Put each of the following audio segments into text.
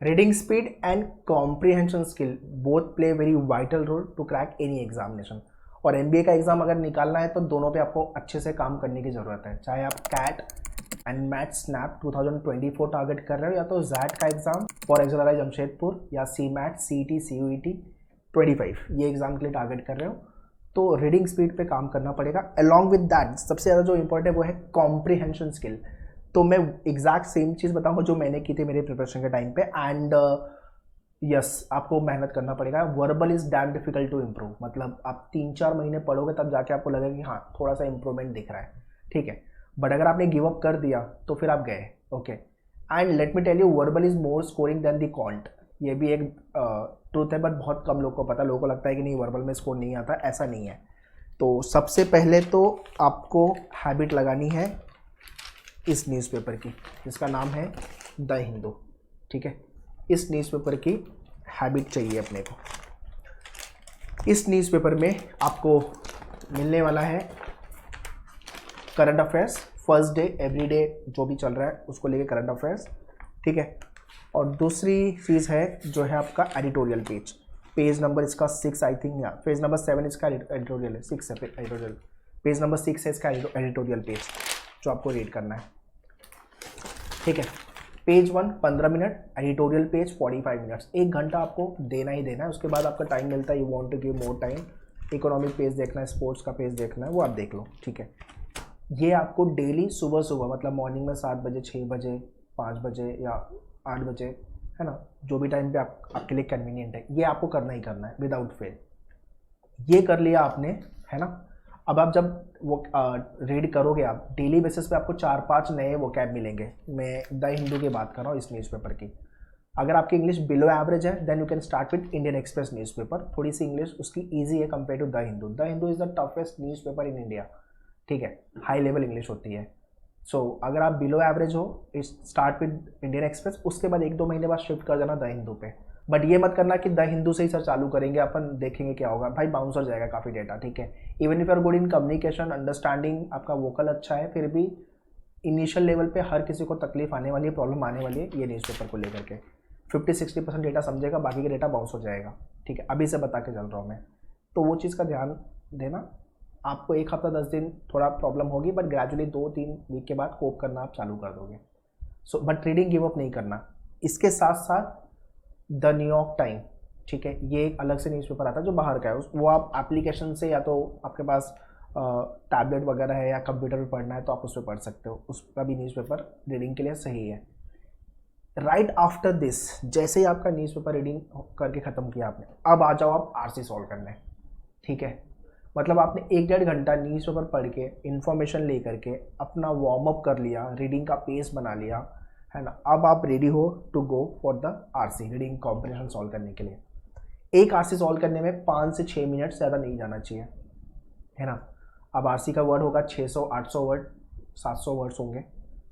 Reading speed and comprehension skill both play very vital role to crack any examination. और MBA का exam अगर निकालना है तो दोनों पे आपको अच्छे से काम करने की ज़रूरत है, चाहे आप CAT and MAT SNAP 2024 target कर रहे हो, या तो जैट का एग्जाम फॉर एक्सएलआरआई जमशेदपुर, या सी मैट, सीटी, CUET 25 ये एग्जाम के लिए टारगेट कर रहे हो, तो रीडिंग स्पीड पे काम करना पड़ेगा। अलॉन्ग विद दैट सबसे ज़्यादा जो इंपॉर्टेंट है वो है कॉम्प्रिहेंशन स्किल। तो मैं एग्जैक्ट सेम चीज़ बताऊंगा जो मैंने की थी मेरे प्रिपरेशन के टाइम पे। एंड यस, आपको मेहनत करना पड़ेगा। Verbal is damn difficult to improve, मतलब आप 3-4 महीने पढ़ोगे तब जाके आपको लगेगा कि हाँ थोड़ा सा इंप्रूवमेंट दिख रहा है, ठीक है। बट अगर आपने गिव अप कर दिया तो फिर आप गए, okay. And let me tell you, verbal is more scoring than the quant. ये भी एक ट्रूथ है, बट बहुत कम लोग को पता। लोगों को लगता है कि नहीं वर्बल में स्कोर नहीं आता, ऐसा नहीं है। तो सबसे पहले तो आपको हैबिट लगानी है इस न्यूज़पेपर की, जिसका नाम है द हिंदू, ठीक है। इस न्यूज़पेपर की हैबिट चाहिए अपने को। इस न्यूज़पेपर में आपको मिलने वाला है current affairs, first day every day जो भी चल रहा है उसको लेके करंट अफेयर्स, ठीक है। और दूसरी चीज़ है जो है आपका एडिटोरियल पेज। पेज नंबर इसका 6 आई थिंक, या पेज नंबर 7 इसका एडिटोरियल है, 6 है एडिटोरियल। पेज नंबर 6 है इसका एडिटोरियल पेज जो आपको रीड करना है, ठीक है। Page 1 15 minute, editorial page 45 minutes, 1 घंटा आपको देना ही देना है। उसके बाद आपका टाइम मिलता है, you want to give more time, economic page देखना है, स्पोर्ट्स का पेज देखना है, वो आप देख लो, ठीक है। ये आपको डेली सुबह सुबह, मतलब मॉर्निंग में 7 बजे, 6 बजे, 5 बजे या 8 बजे, है ना, जो भी टाइम पे आपके लिए कन्वीनियंट है, ये आपको करना ही करना है विदाउट फेल। ये कर लिया आपने, है ना। अब आप जब वो रीड करोगे, आप डेली बेसिस पे आपको 4-5 नए वोकैब मिलेंगे। मैं द हिंदू की बात कर रहा हूँ इस न्यूज़पेपर की। अगर आपकी इंग्लिश बिलो एवरेज है then you can start with Indian Express newspaper. थोड़ी सी इंग्लिश उसकी ईजी है compare to the Hindu. The Hindu is the toughest newspaper in India, ठीक है। हाई लेवल इंग्लिश होती है। सो अगर आप बिलो एवरेज हो, स्टार्ट विद इंडियन एक्सप्रेस, उसके बाद 1-2 महीने बाद शिफ्ट कर जाना द हिंदू पे। बट ये मत करना कि द हिंदू से ही सर चालू करेंगे अपन, देखेंगे क्या होगा, भाई बाउंस हो जाएगा काफ़ी डेटा, ठीक है। Even if you are good in communication, understanding, आपका वोकल अच्छा है, फिर भी इनिशियल लेवल पे हर किसी को तकलीफ आने वाली है, प्रॉब्लम आने वाली है ये न्यूज़पेपर को लेकर के। 50-60% डेटा समझेगा, बाकी का डेटा बाउंस हो जाएगा, ठीक है। अभी से बता के चल रहा हूँ मैं, तो वो चीज़ का ध्यान देना। आपको 1 हफ्ता 10 दिन थोड़ा प्रॉब्लम होगी, बट ग्रेजुअली 2-3 वीक के बाद कोप करना आप चालू कर दोगे। So but reading give up नहीं करना। इसके साथ साथ द न्यूयॉर्क टाइम, ठीक है, ये एक अलग से न्यूज़पेपर आता है जो बाहर का है। वो आप एप्लीकेशन से, या तो आपके पास टैबलेट वगैरह है या कंप्यूटर पर पढ़ना है तो आप उस पर पढ़ सकते हो। उसका भी न्यूज़पेपर रीडिंग के लिए सही है। राइट आफ्टर दिस, जैसे ही आपका न्यूज़पेपर रीडिंग करके ख़त्म किया आपने, अब आ जाओ आप आरसी सॉल्व करने, ठीक है। मतलब आपने 1-1.5 घंटा न्यूज़पेपर पढ़ के, इन्फॉर्मेशन ले करके अपना वार्म अप कर लिया, रीडिंग का पेस बना लिया, है ना। अब आप रेडी हो to go for the RC, reading comprehension solve करने के लिए। एक आरसी सॉल्व करने में 5 से 6 मिनट से ज़्यादा नहीं जाना चाहिए, है ना। अब आरसी का वर्ड होगा 600-800 वर्ड, 700 वर्ड्स होंगे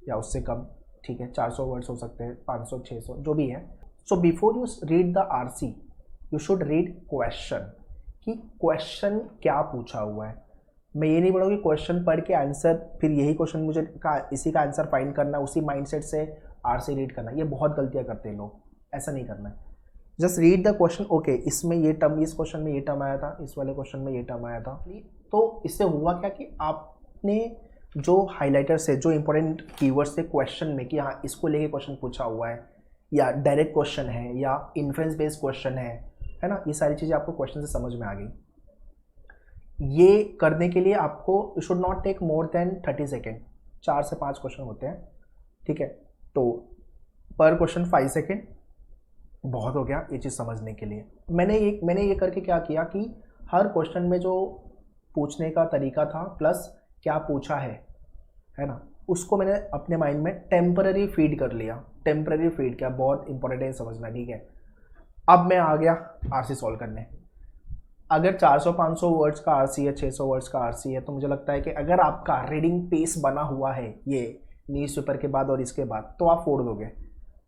या उससे कम, ठीक है। 400 वर्ड्स हो सकते हैं, 500-600 जो भी है। So before you read the RC you should read question, कि क्वेश्चन क्या पूछा हुआ है। मैं ये नहीं बोलूँगा कि क्वेश्चन पढ़ के आंसर, फिर यही क्वेश्चन मुझे इसी का आंसर फाइंड करना, उसी माइंडसेट से आरसी रीड करना। ये बहुत गलतियाँ करते हैं लोग, ऐसा नहीं करना है। Just read the question, okay इसमें ये टर्म, इस क्वेश्चन में ये टर्म आया था, इस वाले क्वेश्चन में ये टर्म आया था। तो इससे हुआ क्या कि आपने जो हाईलाइटर से जो इंपॉर्टेंट कीवर्ड्स थे क्वेश्चन में, कि हाँ इसको लेके क्वेश्चन पूछा हुआ है, या डायरेक्ट क्वेश्चन है, या इन्फ्रेंस बेस्ड क्वेश्चन है ना, ये सारी चीज़ें आपको क्वेश्चन से समझ में आ गई। ये करने के लिए आपको you should not take more than 30 second. 4 से 5 क्वेश्चन होते हैं, ठीक है। तो पर क्वेश्चन 5 सेकेंड बहुत हो गया ये चीज़ समझने के लिए। मैंने ये करके क्या किया कि हर क्वेश्चन में जो पूछने का तरीका था प्लस क्या पूछा है ना, उसको मैंने अपने माइंड में टेम्पररी फीड कर लिया। टेम्पररी फीड क्या, बहुत इंपॉर्टेंट है समझना, ठीक है। अब मैं आ गया आरसी सॉल्व करने। अगर 400-500 वर्ड्स का आरसी है, 600 वर्ड्स का आरसी है, तो मुझे लगता है कि अगर आपका रीडिंग पेस बना हुआ है ये न्यूज़पेपर के बाद और इसके बाद, तो आप फोड़ दोगे।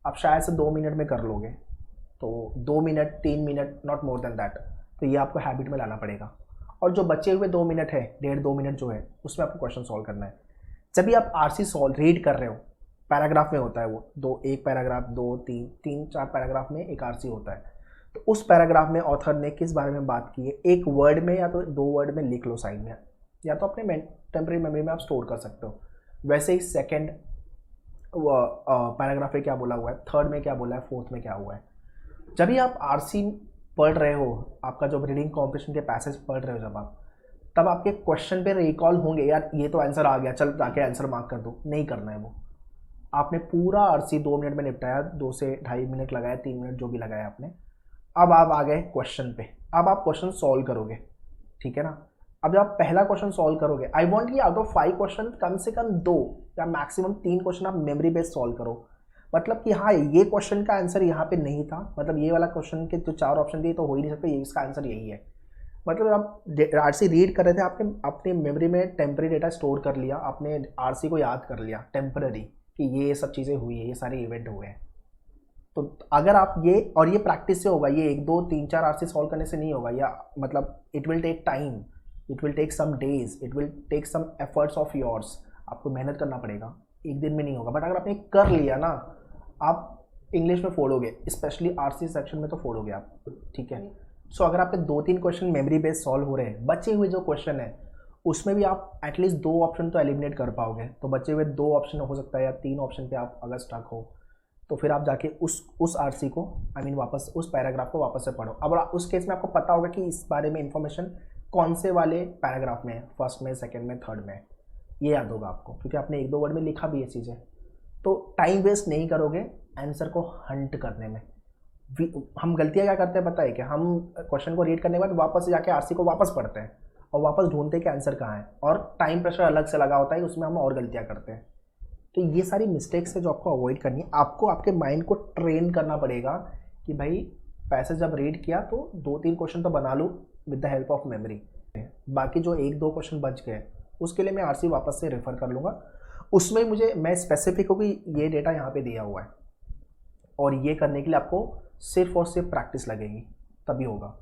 आप शायद से 2 मिनट में कर लोगे, तो 2 minute 3 minute, not more than that. तो ये आपको हैबिट में लाना पड़ेगा। और जो बचे हुए 2 मिनट है, 1.5-2 मिनट जो है, उसमें आपको क्वेश्चन सॉल्व करना है। जब भी आप आरसी सॉल्व रीड कर रहे हो, पैराग्राफ में होता है वो, एक पैराग्राफ, 2, 3, 4 पैराग्राफ में एक आरसी होता है। तो उस पैराग्राफ में ऑथर ने किस बारे में बात की है, एक वर्ड में या तो 2 वर्ड में लिख लो साइड में, या तो अपने टेम्पररी मेमोरी में आप स्टोर कर सकते हो। वैसे ही सेकेंड पैराग्राफ में क्या बोला हुआ है, थर्ड में क्या बोला है, फोर्थ में क्या हुआ है। जब भी आप आरसी पढ़ रहे हो, आपका जब रीडिंग कॉम्प्रिहेंशन के पैसेज पढ़ रहे हो जब आप, तब आपके क्वेश्चन पे रिकॉल होंगे, यार ये तो आंसर आ गया, चल जाके आंसर मार्क कर दो, नहीं करना है वो। आपने पूरा आरसी 2 मिनट में निपटाया, 2 से 2.5 मिनट लगाया, 3 मिनट जो भी लगाया आपने। अब आप आ गए क्वेश्चन पे, अब आप क्वेश्चन सॉल्व करोगे, ठीक है ना। अब जब आप पहला क्वेश्चन सॉल्व करोगे, आई वांट कि आउट ऑफ 5 क्वेश्चन कम से कम 2 या मैक्सिमम 3 क्वेश्चन आप मेमोरी बेस्ड सॉल्व करो। मतलब कि हाँ, ये क्वेश्चन का आंसर यहाँ पे नहीं था, मतलब ये वाला क्वेश्चन के जो 4 ऑप्शन दिए तो हो ही नहीं सकते, ये इसका आंसर यही है। मतलब आप आरसी रीड कर रहे थे, आपने अपने मेमोरी में टेम्पररी डेटा स्टोर कर लिया, आपने आरसी को याद कर लिया टेम्पररी कि ये सब चीज़ें हुई है, ये सारे इवेंट हुए हैं। तो अगर आप ये, और ये प्रैक्टिस से होगा, ये 1, 2, 3, 4 आरसी सॉल्व करने से नहीं होगा, या मतलब it will take time, it will take some days, it will take some efforts of yours, आपको मेहनत करना पड़ेगा, एक दिन में नहीं होगा। बट अगर आपने कर लिया ना, आप इंग्लिश में फोड़ोगे, स्पेशली आरसी सेक्शन में तो फोड़ोगे आप, ठीक है। सो अगर आपके 2-3 क्वेश्चन मेमोरी बेस्ड सॉल्व हो रहे हैं, बचे हुए जो क्वेश्चन है उसमें भी आप एटलीस्ट 2 ऑप्शन तो एलिमिनेट कर पाओगे। तो बचे हुए 2 ऑप्शन हो सकता है या 3 ऑप्शन पे आप अगर स्टक हो, तो फिर आप जाके उस आरसी को वापस उस पैराग्राफ को वापस से पढ़ो। अब उस केस में आपको पता होगा कि इस बारे में इंफॉर्मेशन कौन से वाले पैराग्राफ में है, फर्स्ट में, सेकेंड में, थर्ड में, ये याद होगा आपको, क्योंकि आपने 1-2 वर्ड में लिखा भी ये चीज़ें। तो टाइम वेस्ट नहीं करोगे आंसर को हंट करने में। हम गलतियाँ क्या करते हैं पता है कि हम क्वेश्चन को रीड करने के बाद वापस जाके आरसी को वापस पढ़ते हैं और वापस ढूंढते हैं कि आंसर कहाँ है, और टाइम प्रेशर अलग से लगा होता है, उसमें हम और गलतियाँ करते हैं। तो ये सारी मिस्टेक्स है जो आपको अवॉइड करनी है। आपको आपके माइंड को ट्रेन करना पड़ेगा कि भाई पैसेज जब रीड किया तो 2-3 क्वेश्चन तो बना लूँ with the help of memory. बाकी जो 1-2 क्वेश्चन बच गए उसके लिए मैं आरसी वापस से रेफर कर लूँगा। उसमें मैं स्पेसिफिक हो कि ये डेटा यहाँ पे दिया हुआ है, और ये करने के लिए आपको सिर्फ और सिर्फ प्रैक्टिस लगेगी, तभी होगा।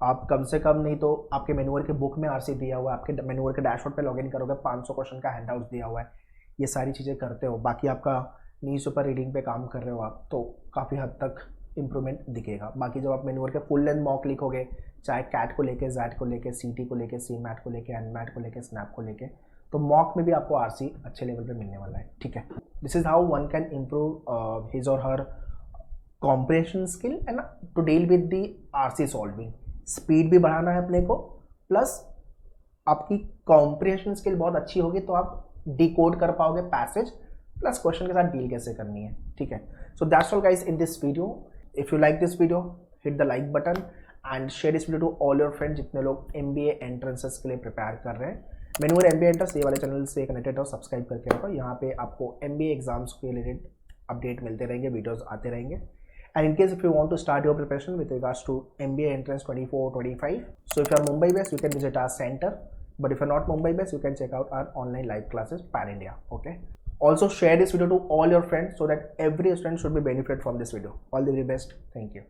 आप कम से कम नहीं तो आपके मेन्यूअर के बुक में आरसी दिया हुआ है, आपके मेन्यूअर के डैशबोर्ड पे लॉगिन करोगे, 500 क्वेश्चन का हैंडआउट दिया हुआ है, ये सारी चीज़ें करते हो, बाकी आपका न्यूज़पेपर रीडिंग पे काम कर रहे हो आप, तो काफ़ी हद तक इंप्रूवमेंट दिखेगा। बाकी जब आप मेन्यूअर के फुल लेंथ मॉक लिखोगे, चाहे कैट को लेके, जैट को लेके, सीटी को लेके, सी मैट को लेके, एन मैट को लेके, स्नैप को लेके, तो मॉक में भी आपको आरसी अच्छे लेवल पे मिलने वाला है, ठीक है। This is how one can improve his और her comprehension skill and to deal with the RC solving. Speed भी बढ़ाना है अपने को, प्लस आपकी कॉम्प्रिहेंशन स्किल बहुत अच्छी होगी तो आप डिकोड कर पाओगे पैसेज, प्लस क्वेश्चन के साथ डील कैसे करनी है, ठीक है। So that's all guys in this video. If you like this video, hit the like button and share this video to all your friends जितने लोग MBA एंट्रेंसेस के लिए प्रिपेयर कर रहे हैं। मेन्यूअर MBA एंट्रेंस ये वाले चैनल से कनेक्टेड हो, सब्सक्राइब करके रखो। यहाँ पे आपको MBA एग्जाम्स के रिलेटेड अपडेट मिलते रहेंगे, वीडियोस आते रहेंगे। And in case if you want to start your preparation with regards to MBA entrance 24-25, so if you are Mumbai based, you can visit our center. But if you are not Mumbai based, you can check out our online live classes pan India. Okay. Also share this video to all your friends so that every student should be benefited from this video. All the very best. Thank you.